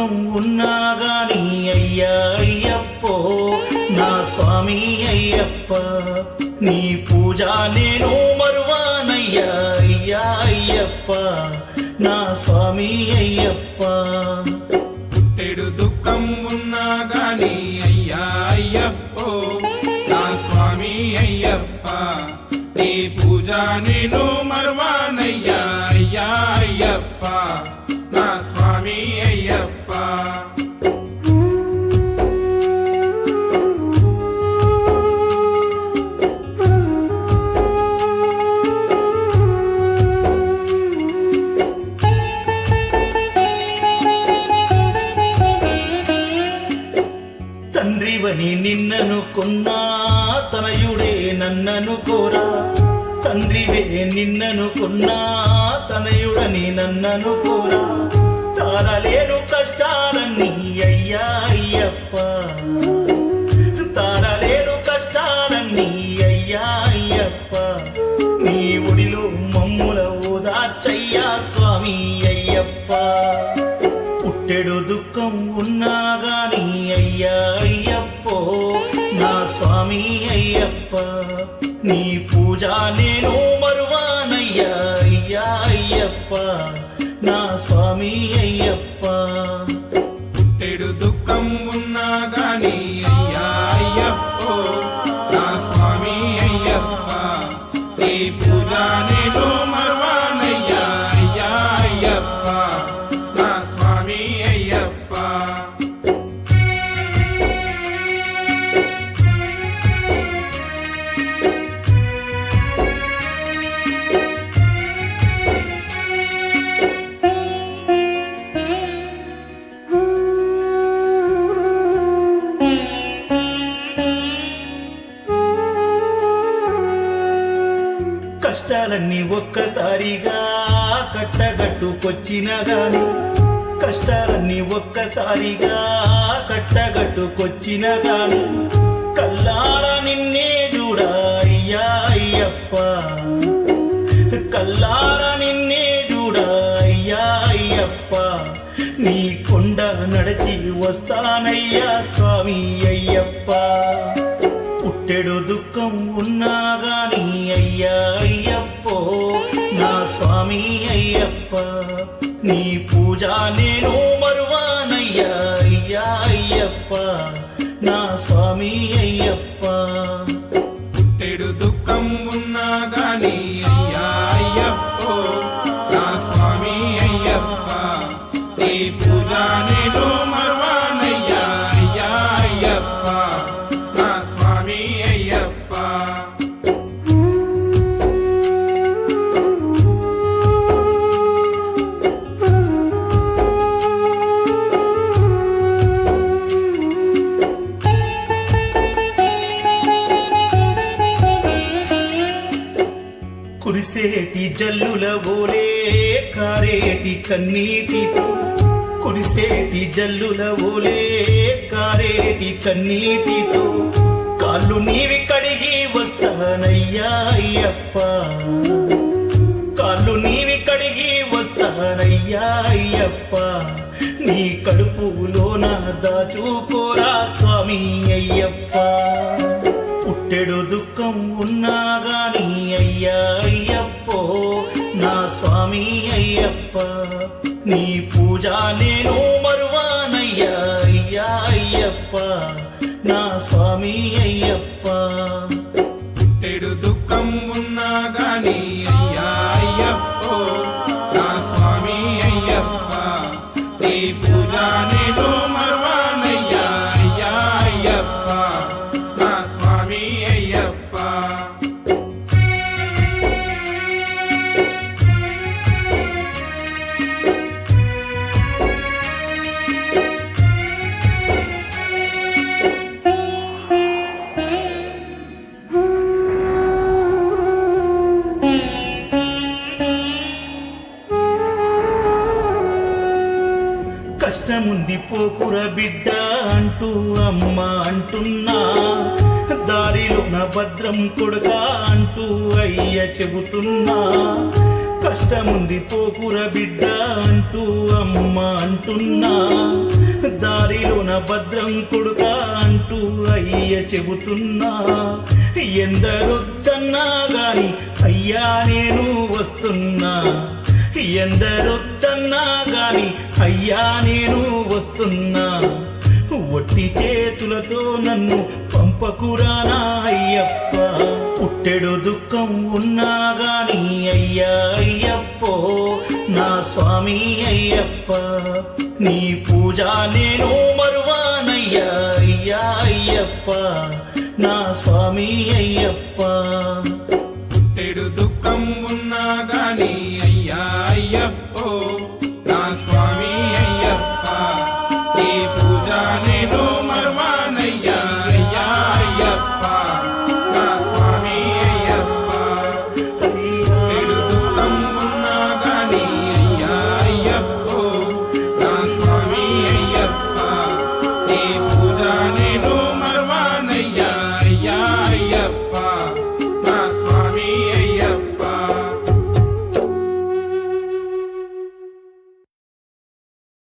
దుఃఖం ఉన్నా గాని అయ్యా అయ్యప్పో నా స్వామి అయ్యప్ప నీ పూజ నేను మరువానయ్యా అయ్యా అయ్యప్ప నా స్వామి అయ్యప్ప పుట్టెడు దుఃఖం ఉన్నా గాని అయ్యా అయ్యప్పో నా స్వామి అయ్యప్ప నీ పూజ నేను మరువానయ్యా అయ్యా అయ్యప్ప నా స్వామి అయ్యప్ప తండ్రివని నిన్ననుకున్నా తనయుడే నన్ననుకోరా తండ్రివే నిన్ననుకున్నా తనయుడని నన్ననుకోరా తాళలేను కష్టాలన్నీ అయ్యా అయ్యప్ప తాళలేను కష్టాలన్నీ అయ్యా అయ్యప్ప నీ ఒడిలో మమ్ముల ఓదార్చయ్యా స్వామి అయ్యప్ప పుట్టెడు దుఃఖం ఉన్నా గాని అయ్యా అయ్యప్పో నా స్వామి అయ్యప్ప నీ పూజ నేను మరువానయ్యా అయ్యా అయ్యప్ప నా స్వామి అయ్యప్ప పుట్టెడు దుఃఖం ఉన్నా గాని అయ్యా అయ్యప్పో నా స్వామి అయ్యప్ప నీ పూజ నేను మరువానయ్యా అయ్యా అయ్యప్ప నా స్వామి అయ్యప్ప కష్టాలన్నీ ఒక్కసారిగా కట్టగట్టుకొచ్చిన గాని కష్టాలన్నీ ఒక్కసారిగా కట్టగట్టుకొచ్చిన గాని కల్లారా నిన్నే చూడా అయ్యా అయ్యప్ప కల్లారా నిన్నే చూడా అయ్యా అయ్యప్ప నీ కొండ నడిచి వస్తానయ్యా స్వామి అయ్యప్ప పుట్టెడు దుఃఖం ఉన్నా గాని అయ్యా అయ్యప్పో నా స్వామి అయ్యప్ప నీ పూజ నేను మరువానయ్యా అయ్యా అయ్యప్ప నా స్వామి అయ్యప్ప పుట్టెడు దుఃఖం ఉన్నా గాని అయ్యా అయ్యప్పో నా స్వామి అయ్యప్ప నీ పూజ నేను మరువానయ్యా అయ్యా అయ్యప్ప నా స్వామి అయ్యప్ప కురిసేటి జల్లుల ఓలే కారేటి కన్నీటితో కురిసేటి జల్లుల ఓలే కారేటి కన్నీటితో కాళ్ళు నీవి కడిగి వస్తానయ్యా అయ్యప్ప కాళ్ళు నీవి కడిగి వస్తానయ్యా అయ్యప్ప నీ కడుపులోన దాచుకోరా స్వామి అయ్యప్ప పుట్టెడు దుఃఖం ఉన్నా గాని అయ్యా అయ్యప్పో నా స్వామి అయ్యప్ప నీ పూజ నేను మరువానయ్యా అయ్యా అయ్యప్ప నా స్వామి అయ్యప్ప పుట్టెడు దుఃఖం ఉన్నా గాని అయ్యా అయ్యప్పో నా స్వామి అయ్యప్ప నీ పూజ నేను మరువానయ్యా అయ్యా అయ్యప్ప నా స్వామి అయ్యప్ప కష్టముంది పోకుర బిడ్డ అంటూ అమ్మ అంటున్నా దారిలో నా భద్రం కొడుక అంటూ అయ్య చెబుతున్నా కష్టముంది పోకుర బిడ్డ అంటూ అమ్మ అంటున్నా, దారిలోన భద్రం కొడుక అంటూ అయ్య చెబుతున్నా. ఎందరొద్దన్నా గాని అయ్యా నేను వస్తున్నా, ఎందరొద్దన్నా గాని అయ్యా నేను వస్తున్నా. ఒట్టి చేతులతో నన్ను పంపకురానా అయ్యప్ప, పుట్టెడు దుఃఖం ఉన్నా గాని అయ్యా అయ్యప్పో నా స్వామి అయ్యప్ప. నీ పూజ నేను మరువానయ్యా అయ్యా అయ్యప్ప నా స్వామి అయ్యప్ప. పుట్టెడు దుఃఖం ఉన్నా గాని అయ్యా అయ్యప్పో నా స్వామి అయ్యప్ప. నీ పూజ